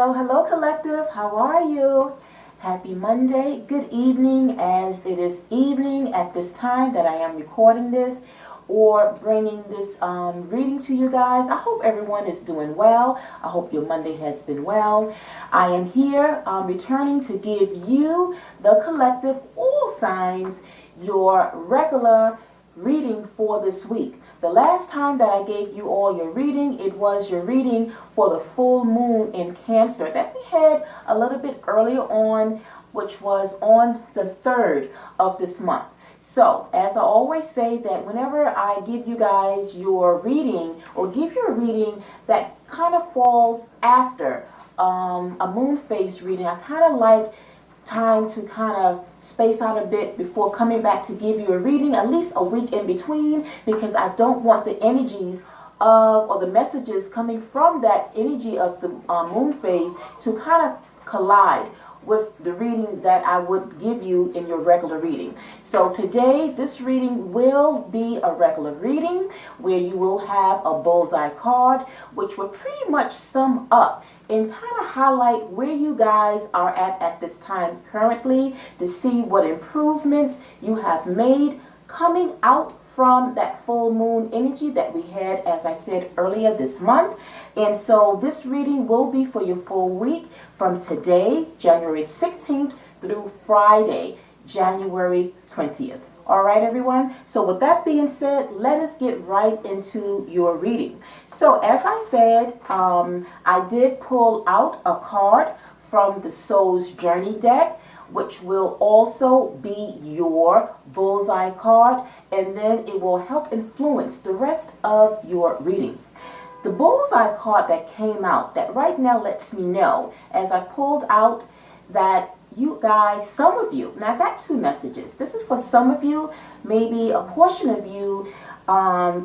Hello, hello, collective. How are you? Happy Monday. Good evening, as it is evening at this time that I am recording this or bringing this reading to you guys. I hope everyone is doing well. I hope your Monday has been well. I am here returning to give you, the collective, all signs, your regular reading for this week. The last time that I gave you all your reading, it was your reading for the full moon in Cancer that we had a little bit earlier on, which was on the 3rd of this month. So, as I always say, that whenever I give you guys your reading or give you a reading that kind of falls after a moon phase reading, I kind of like time to kind of space out a bit before coming back to give you a reading, at least a week in between, because I don't want the energies of, or the messages coming from that energy of the moon phase to kind of collide with the reading that I would give you in your regular reading. So today, this reading will be a regular reading where you will have a bullseye card, which will pretty much sum up and kind of highlight where you guys are at this time currently, to see what improvements you have made coming out from that full moon energy that we had, as I said earlier, this month. And so this reading will be for your full week from today, January 16th, through Friday, January 20th. All right, everyone. So with that being said, let us get right into your reading. So as I said, I did pull out a card from the Soul's Journey deck, which will also be your bullseye card, and then it will help influence the rest of your reading. The bullseye card that came out, that right now lets me know, as I pulled out, that you guys, some of you, now I got two messages. This is for some of you, maybe a portion of you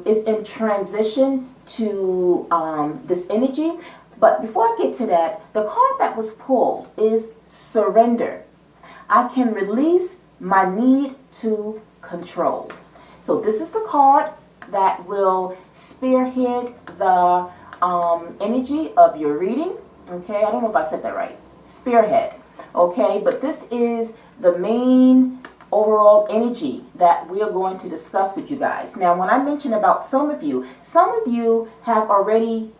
is in transition to this energy. But before I get to that, the card that was pulled is surrender. I can release my need to control. So this is the card that will spearhead the energy of your reading. Okay, I don't know if I said that right. Spearhead. Okay, but this is the main overall energy that we are going to discuss with you guys. Now, when I mention about some of you have already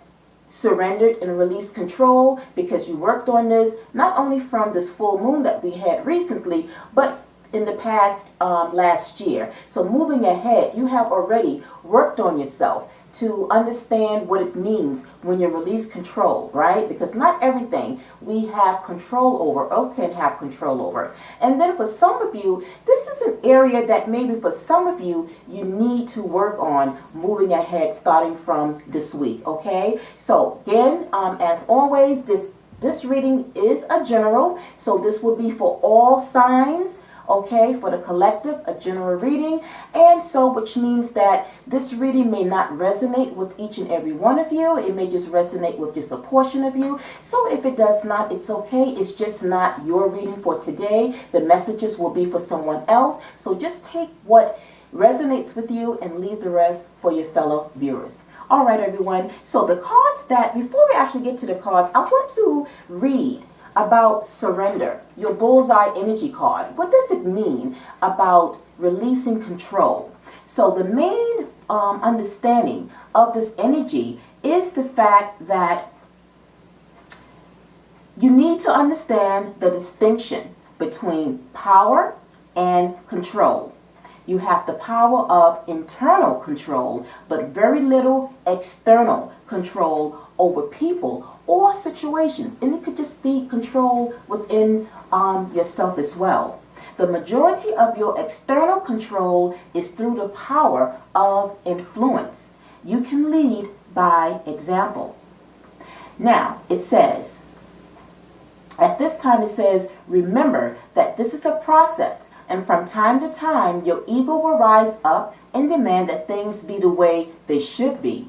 surrendered and released control because you worked on this, not only from this full moon that we had recently, but in the past last year. So moving ahead, you have already worked on yourself to understand what it means when you release control, right? Because not everything we have control over or can have control over. And then for some of you, this is an area that maybe for some of you, you need to work on moving ahead starting from this week, okay? So again, as always, this reading is a general, so this will be for all signs. Okay, for the collective, a general reading, and so which means that this reading may not resonate with each and every one of you. It may just resonate with just a portion of you. So if it does not, it's okay. It's just not your reading for today. The messages will be for someone else. So just take what resonates with you and leave the rest for your fellow viewers. All right, everyone. So the cards that, before we actually get to the cards, I want to read about surrender, your bullseye energy card. What does it mean about releasing control? So the main understanding of this energy is the fact that you need to understand the distinction between power and control. You have the power of internal control, but very little external control over people or situations. And it could just be control within yourself as well. The majority of your external control is through the power of influence. You can lead by example. Now, it says, at this time it says, remember that this is a process, and from time to time your ego will rise up and demand that things be the way they should be.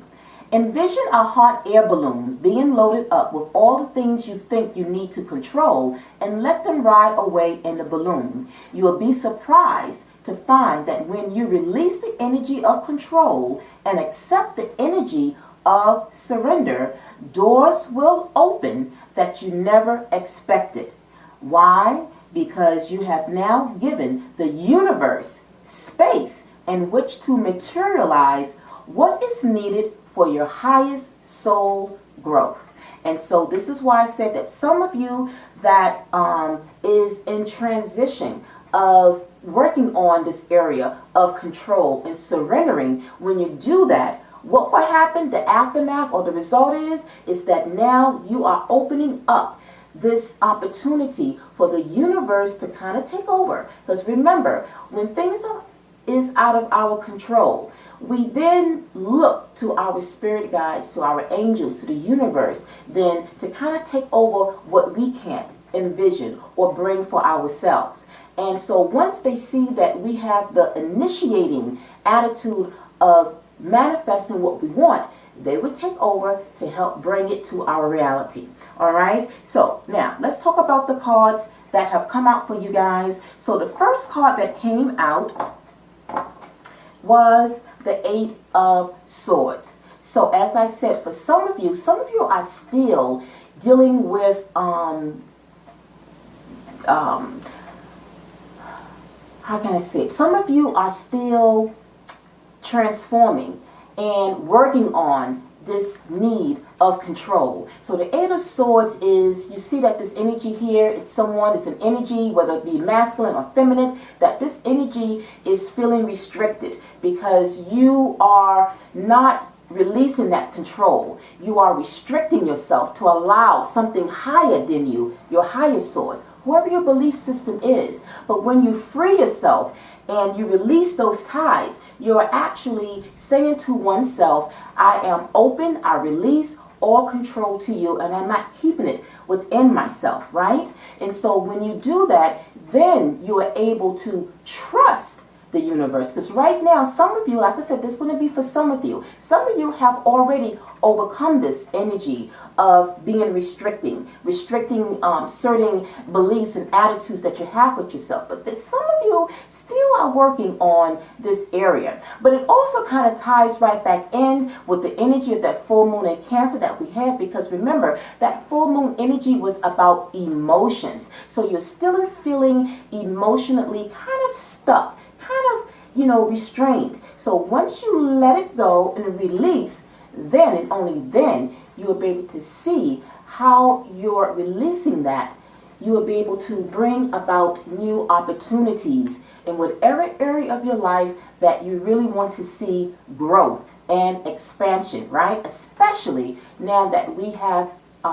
Envision a hot air balloon being loaded up with all the things you think you need to control and let them ride away in the balloon. You will be surprised to find that when you release the energy of control and accept the energy of surrender, Doors will open that you never expected. Why? Because you have now given the universe space in which to materialize what is needed for your highest soul growth. And so this is why I said that some of you that is in transition of working on this area of control and surrendering, when you do that, what will happen, the aftermath or the result is that now you are opening up this opportunity for the universe to kind of take over. Because remember, when things is out of our control, we then look to our spirit guides, to our angels, to the universe, then to kind of take over what we can't envision or bring for ourselves. And so once they see that we have the initiating attitude of manifesting what we want, they would take over to help bring it to our reality. All right, so now let's talk about the cards that have come out for you guys. So the first card that came out was the Eight of Swords. So as I said, for some of you are still dealing with how can I say it? Some of you are still transforming and working on this need of control. So the Eight of Swords is, you see that this energy here, it's an energy, whether it be masculine or feminine, that this energy is feeling restricted because you are not releasing that control. You are restricting yourself to allow something higher than you, your higher source, whoever your belief system is. But when you free yourself and you release those ties, you're actually saying to oneself, I am open, I release all control to you, and I'm not keeping it within myself, right? And so when you do that, then you are able to trust the universe. Because right now, some of you, like I said, this is going to be for some of you. Some of you have already overcome this energy of being restricting certain beliefs and attitudes that you have with yourself. But some of you still are working on this area. But it also kind of ties right back in with the energy of that full moon in Cancer that we had, because remember, that full moon energy was about emotions. So you're still feeling emotionally kind of stuck, kind of, restrained. So once you let it go and release, then and only then you will be able to see how you're releasing that. You will be able to bring about new opportunities in whatever area of your life that you really want to see growth and expansion, right? Especially now that we have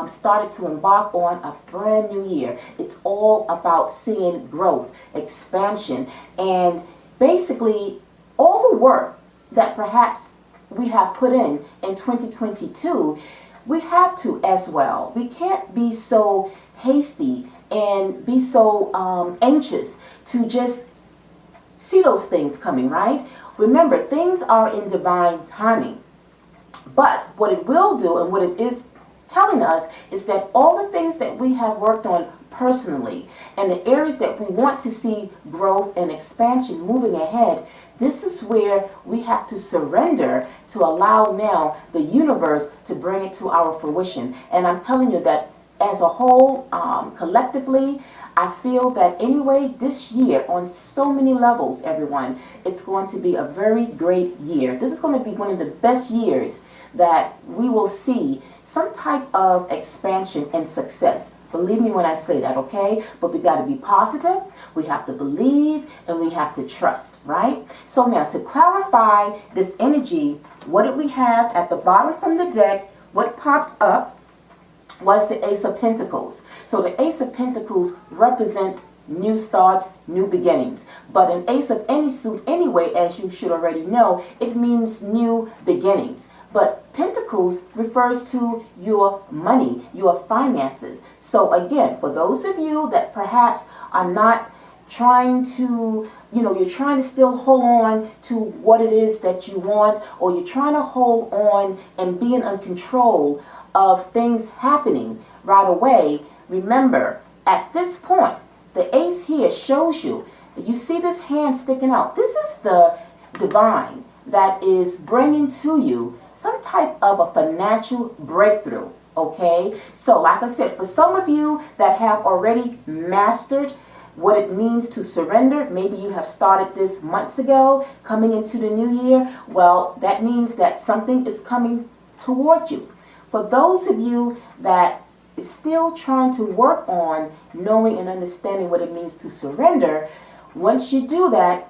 started to embark on a brand new year. It's all about seeing growth, expansion, and basically all the work that perhaps we have put in 2022, we have to as well. We can't be so hasty and be so anxious to just see those things coming, right? Remember, things are in divine timing. But what it will do, and what it is telling us, is that all the things that we have worked on personally and the areas that we want to see growth and expansion moving ahead, this is where we have to surrender to allow now the universe to bring it to our fruition. And I'm telling you that as a whole, collectively, I feel that anyway, this year, on so many levels, everyone, it's going to be a very great year. This is going to be one of the best years that we will see some type of expansion and success. Believe me when I say that, okay? But we got to be positive, we have to believe, and we have to trust, right? So now, to clarify this energy, what did we have at the bottom from the deck? What popped up was the Ace of Pentacles. So the Ace of Pentacles represents new starts, new beginnings. But an ace of any suit anyway, as you should already know, it means new beginnings. But Pentacles refers to your money, your finances. So again, for those of you that perhaps are not trying to, you're trying to still hold on to what it is that you want, or you're trying to hold on and be in control of things happening right away, remember, at this point, the ace here shows you see this hand sticking out. This is the divine that is bringing to you some type of a financial breakthrough, Okay? So like I said, for some of you that have already mastered what it means to surrender, maybe you have started this months ago, coming into the new year, well, that means that something is coming toward you. For those of you that is still trying to work on knowing and understanding what it means to surrender, once you do that,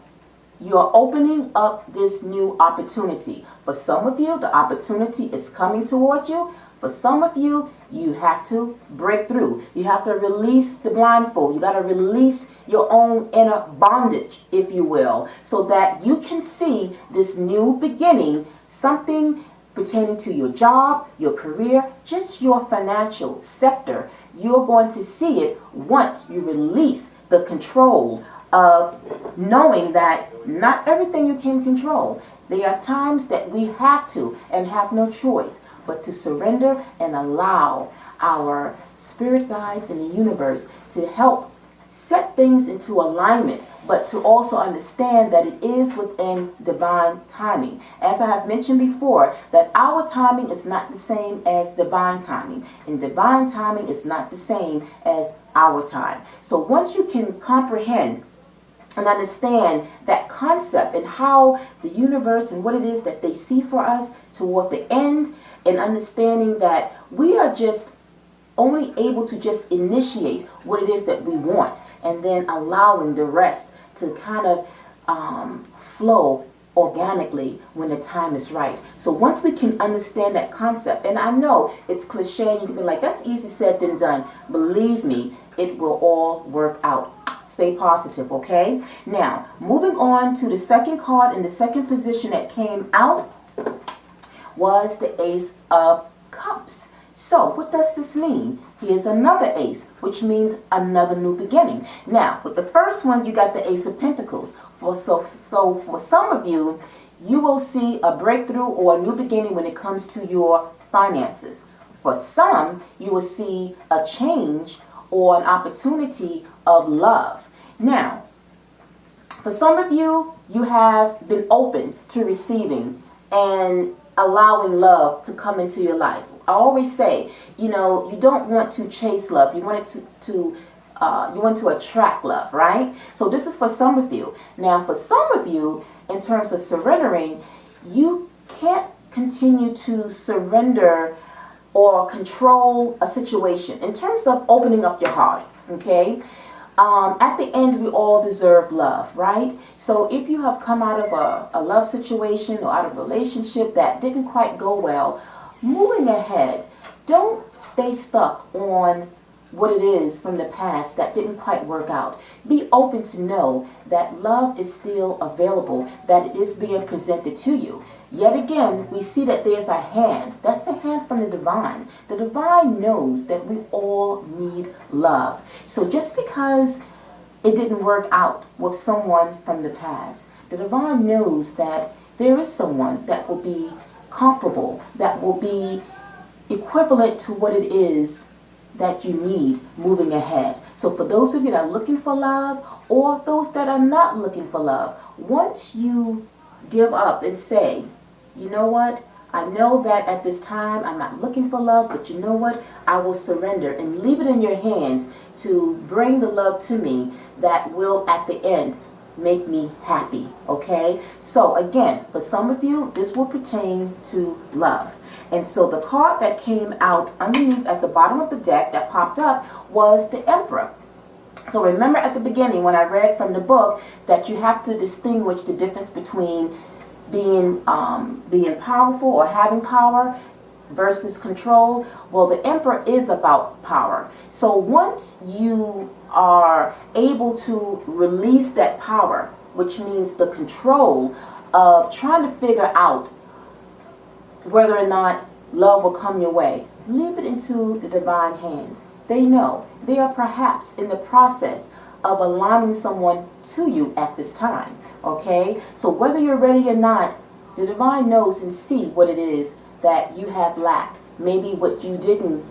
you're opening up this new opportunity. For some of you, the opportunity is coming toward you. For some of you, you have to break through. You have to release the blindfold. You got to release your own inner bondage, if you will, so that you can see this new beginning, something pertaining to your job, your career, just your financial sector. You're going to see it once you release the control of knowing that not everything you can control. There are times that we have to and have no choice but to surrender and allow our spirit guides in the universe to help set things into alignment, but to also understand that it is within divine timing. As I have mentioned before, that our timing is not the same as divine timing, and divine timing is not the same as our time. So once you can comprehend and understand that concept and how the universe and what it is that they see for us toward the end, and understanding that we are just only able to just initiate what it is that we want, and then allowing the rest to kind of flow organically when the time is right. So once we can understand that concept, and I know it's cliche, and you can be like, that's easy said than done. Believe me, it will all work out. Stay positive, okay? Now, moving on to the second card in the second position that came out was the Ace of Cups. So what does this mean? Here's another ace, which means another new beginning. Now, with the first one, you got the Ace of Pentacles. So for some of you, you will see a breakthrough or a new beginning when it comes to your finances. For some, you will see a change or an opportunity of love. Now, for some of you, you have been open to receiving and allowing love to come into your life. I always say, you know, you don't want to chase love. You want it you want to attract love, right? So this is for some of you. Now, for some of you, in terms of surrendering, you can't continue to surrender or control a situation. In terms of opening up your heart, okay? At the end, we all deserve love, right? So if you have come out of a love situation or out of a relationship that didn't quite go well, moving ahead, don't stay stuck on what it is from the past that didn't quite work out. Be open to know that love is still available, that it is being presented to you. Yet again, we see that there's a hand. That's the hand from the divine. The divine knows that we all need love. So just because it didn't work out with someone from the past, the divine knows that there is someone that will be comparable, that will be equivalent to what it is that you need moving ahead. So for those of you that are looking for love, or those that are not looking for love, once you give up and say, you know what, I know that at this time I'm not looking for love, but you know what, I will surrender and leave it in your hands to bring the love to me that will at the end make me happy, okay? So again, for some of you, this will pertain to love. And so the card that came out underneath at the bottom of the deck that popped up was the Emperor. So remember at the beginning when I read from the book that you have to distinguish the difference between being powerful or having power versus control. Well, the Emperor is about power. So once you are able to release that power, which means the control of trying to figure out whether or not love will come your way, leave it into the divine hands. They know. They are perhaps in the process of aligning someone to you at this time. Okay? So whether you're ready or not, the divine knows and see what it is that you have lacked. Maybe what you didn't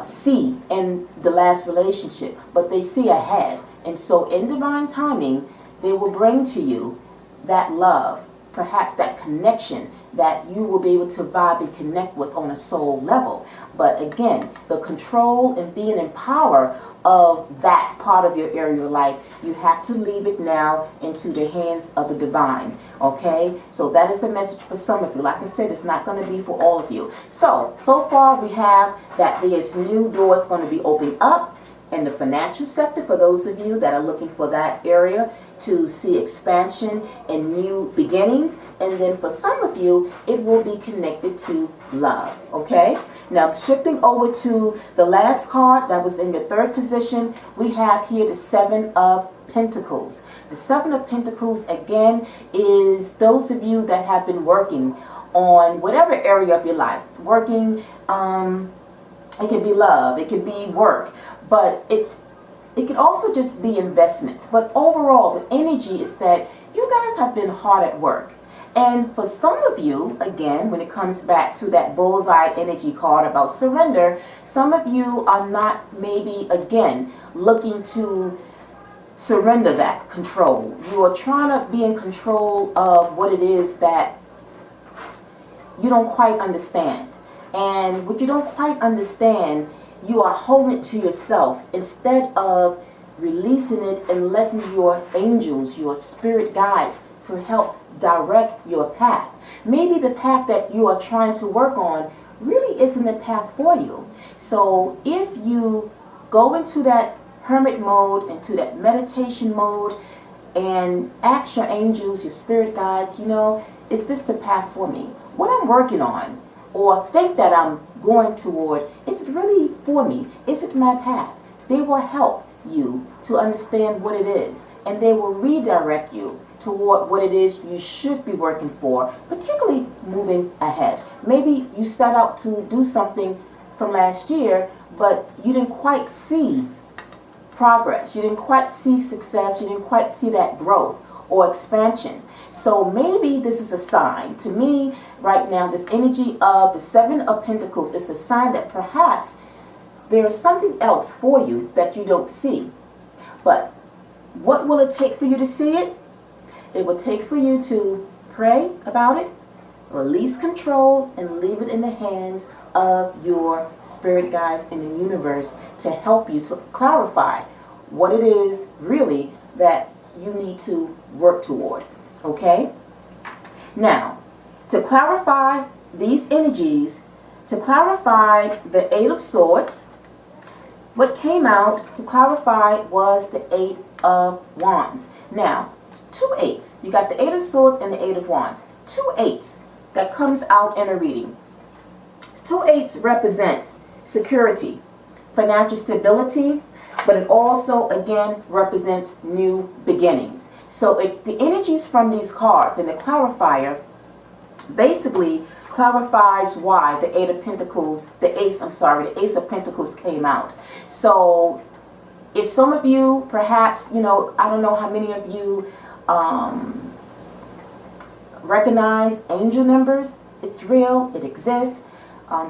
see in the last relationship, but they see ahead. And so in divine timing, they will bring to you that love perhaps that connection that you will be able to vibe and connect with on a soul level. But again, the control and being in power of that part of your area of life, you have to leave it now into the hands of the divine. Okay, so that is a message for some of you. Like I said, it's not going to be for all of you. So far we have that there's new doors going to be opened up in the financial sector for those of you that are looking for that area to see expansion and new beginnings. And then for some of you, it will be connected to love. Okay, now shifting over to the last card that was in your third position, we have here the Seven of Pentacles. The Seven of Pentacles, again, is those of you that have been working on whatever area of your life. Working, it can be love, it can be work, but it can also just be investments. But overall, the energy is that you guys have been hard at work. And for some of you, again, when it comes back to that bullseye energy card about surrender, some of you are not maybe, again, looking to surrender that control. You are trying to be in control of what it is that you don't quite understand. And what you don't quite understand, you are holding it to yourself instead of releasing it and letting your angels, your spirit guides, to help direct your path. Maybe the path that you are trying to work on really isn't the path for you. So if you go into that hermit mode, into that meditation mode, and ask your angels, your spirit guides, is this the path for me? What I'm working on, or think that I'm going toward, is it really for me? Is it my path? They will help you to understand what it is, and they will redirect you toward what it is you should be working for, particularly moving ahead. Maybe you start out to do something from last year, but you didn't quite see progress. You didn't quite see success. You didn't quite see that growth or expansion. So maybe this is a sign. To me, right now, this energy of the Seven of Pentacles is a sign that perhaps there is something else for you that you don't see. But what will it take for you to see it? It will take for you to pray about it, release control, and leave it in the hands of your spirit guides in the universe to help you to clarify what it is really that you need to work toward. Okay? Now, to clarify these energies, to clarify the Eight of Swords, what came out to clarify was the Eight of Wands. Now, two eights. You got the Eight of Swords and the Eight of Wands. Two eights that comes out in a reading. Two eights represents security, financial stability, but it also, again, represents new beginnings. So the energies from these cards and the clarifier basically clarifies why the Eight of Pentacles, the Ace of Pentacles came out. So if some of you, perhaps, I don't know how many of you recognize angel numbers. It's real, it exists.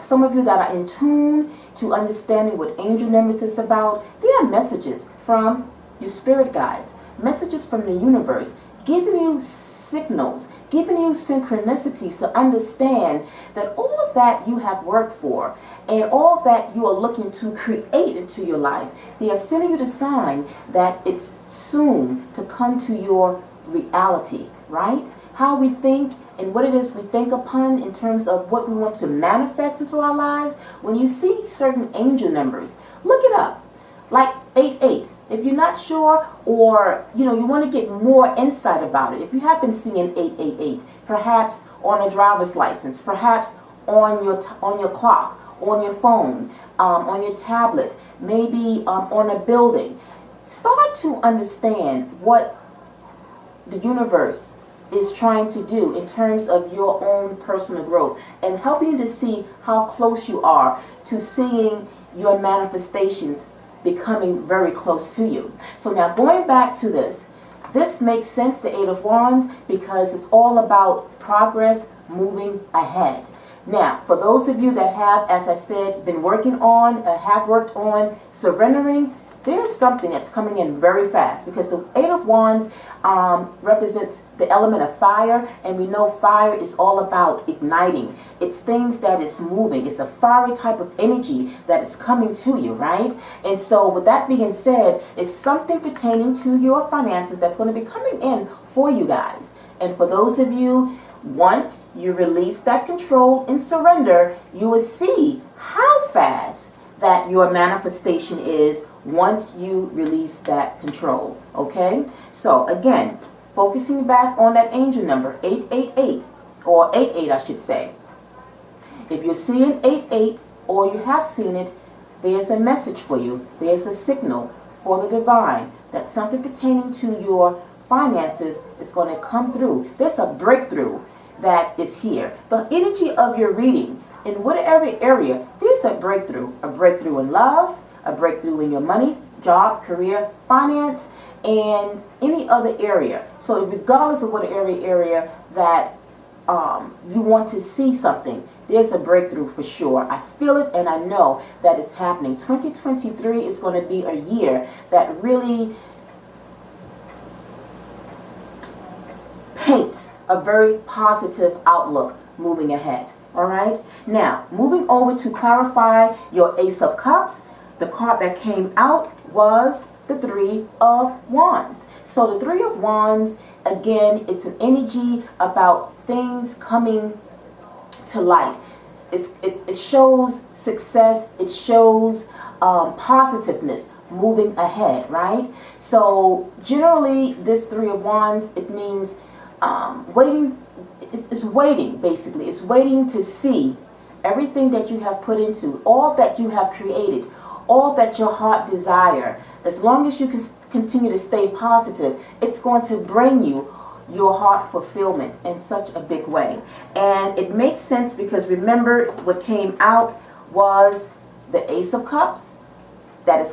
Some of you that are in tune to understanding what angel numbers is about, they are messages from your spirit guides, messages from the universe, giving you signals, giving you synchronicities to understand that all of that you have worked for and all that you are looking to create into your life, they are sending you the sign that it's soon to come to your reality, right? How we think and what it is we think upon in terms of what we want to manifest into our lives. When you see certain angel numbers, look it up, like 88. If you're not sure, or you want to get more insight about it, if you have been seeing 888, perhaps on a driver's license, perhaps on your clock, on your phone, on your tablet, maybe on a building, start to understand what the universe is trying to do in terms of your own personal growth, and help you to see how close you are to seeing your manifestations becoming very close to you. So now going back to this makes sense, the Eight of Wands, because it's all about progress, moving ahead. Now, for those of you that have, as I said, been working on, have worked on surrendering, there's something that's coming in very fast, because the Eight of Wands represents the element of fire, and we know fire is all about igniting. It's things that is moving. It's a fiery type of energy that is coming to you, right? And so with that being said, it's something pertaining to your finances that's going to be coming in for you guys. And for those of you, once you release that control and surrender, you will see how fast that your manifestation is once you release that control. Okay? So again, focusing back on that angel number 888, or 88 I should say. If you're seeing 88 or you have seen it, there's a message for you. There's a signal for the divine that something pertaining to your finances is going to come through. There's a breakthrough that is here. The energy of your reading, in whatever area, there's a breakthrough. A breakthrough in love, a breakthrough in your money, job, career, finance, and any other area. So regardless of what area that you want to see something, there's a breakthrough for sure. I feel it and I know that it's happening. 2023 is going to be a year that really paints a very positive outlook moving ahead. All right. Now, moving over to clarify your Ace of Cups, the card that came out was the Three of Wands. So the Three of Wands, again, it's an energy about things coming to light. It shows success. It shows positiveness moving ahead, right? So generally, this Three of Wands, it means waiting. It's waiting, basically. It's waiting to see everything that you have put into, all that you have created, all that your heart desire. As long as you can continue to stay positive, it's going to bring you your heart fulfillment in such a big way. And it makes sense because remember, what came out was the Ace of Cups. That is,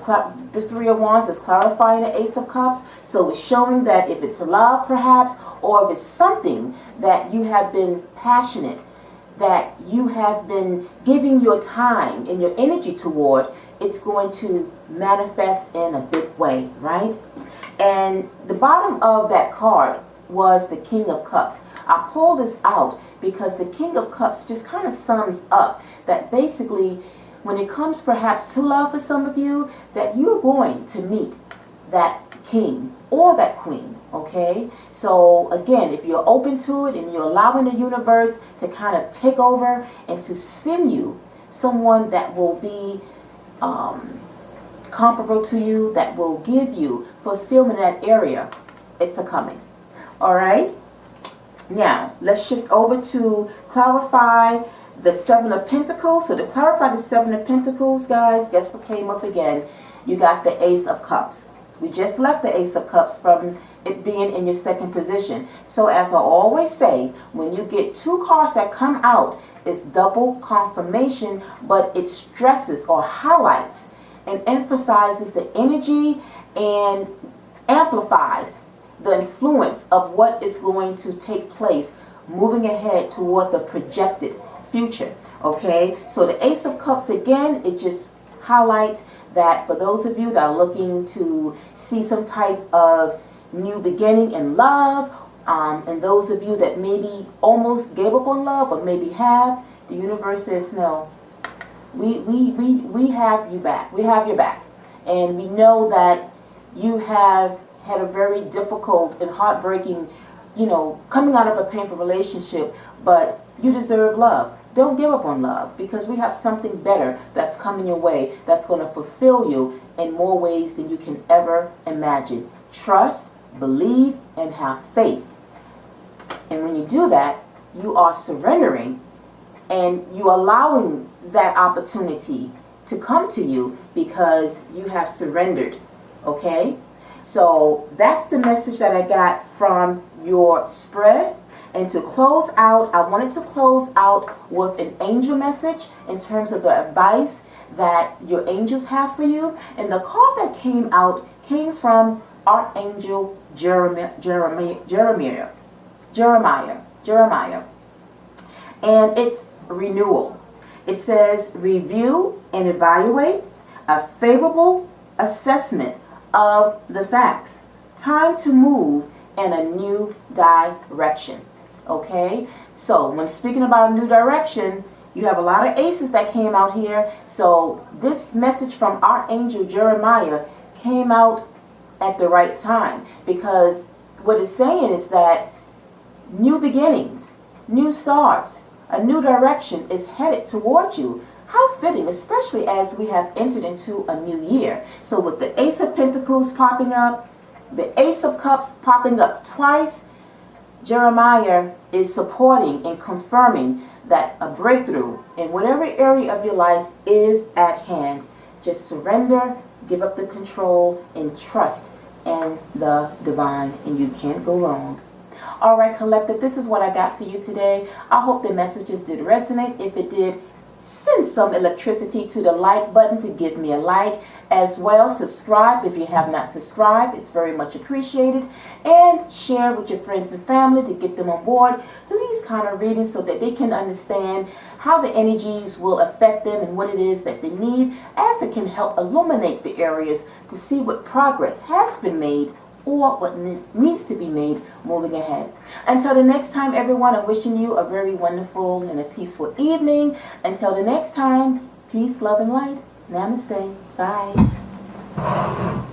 this Three of Wands is clarifying the Ace of Cups. So it's showing that if it's love perhaps, or if it's something that you have been passionate, that you have been giving your time and your energy toward, it's going to manifest in a big way, right? And the bottom of that card was the King of Cups. I pulled this out because the King of Cups just kind of sums up that basically, when it comes perhaps to love for some of you, that you're going to meet that king or that queen, okay? So again, if you're open to it and you're allowing the universe to kind of take over and to send you someone that will be comparable to you, that will give you fulfillment in that area, it's a coming. All right? Now, let's shift over to clarify the Seven of Pentacles. So to clarify the Seven of Pentacles, guys, guess what came up again? You got the Ace of Cups. We just left the Ace of Cups from it being in your second position. So as I always say, when you get two cards that come out, it's double confirmation, but it stresses or highlights and emphasizes the energy and amplifies the influence of what is going to take place moving ahead toward the projected future. Okay, so the Ace of Cups, again, it just highlights that for those of you that are looking to see some type of new beginning in love, and those of you that maybe almost gave up on love or maybe have, the universe says no, we have you back. We have your back. And we know that you have had a very difficult and heartbreaking, coming out of a painful relationship, but you deserve love. Don't give up on love, because we have something better that's coming your way that's going to fulfill you in more ways than you can ever imagine. Trust, believe, and have faith. And when you do that, you are surrendering and you allowing that opportunity to come to you because you have surrendered. Okay? So that's the message that I got from your spread. And to close out, I wanted to close out with an angel message in terms of the advice that your angels have for you. And the card that came out came from Archangel Jeremiah. And it's renewal. It says, review and evaluate a favorable assessment of the facts. Time to move in a new direction. Okay? So when speaking about a new direction, you have a lot of aces that came out here. So this message from Archangel Jeremiah came out at the right time, because what it's saying is that new beginnings, new starts, a new direction is headed toward you. How fitting, especially as we have entered into a new year. So with the Ace of Pentacles popping up, the Ace of Cups popping up twice, Jeremiah is supporting and confirming that a breakthrough in whatever area of your life is at hand. Just surrender, give up the control, and trust in the divine, and you can't go wrong. All right, collective, this is what I got for you today. I hope the messages did resonate. If it did, send some electricity to the like button to give me a like. As well, subscribe if you have not subscribed. It's very much appreciated. And share with your friends and family to get them on board to these kind of readings so that they can understand how the energies will affect them and what it is that they need, as it can help illuminate the areas to see what progress has been made or what needs to be made moving ahead. Until the next time, everyone, I'm wishing you a very wonderful and a peaceful evening. Until the next time, peace, love, and light. Namaste. Bye.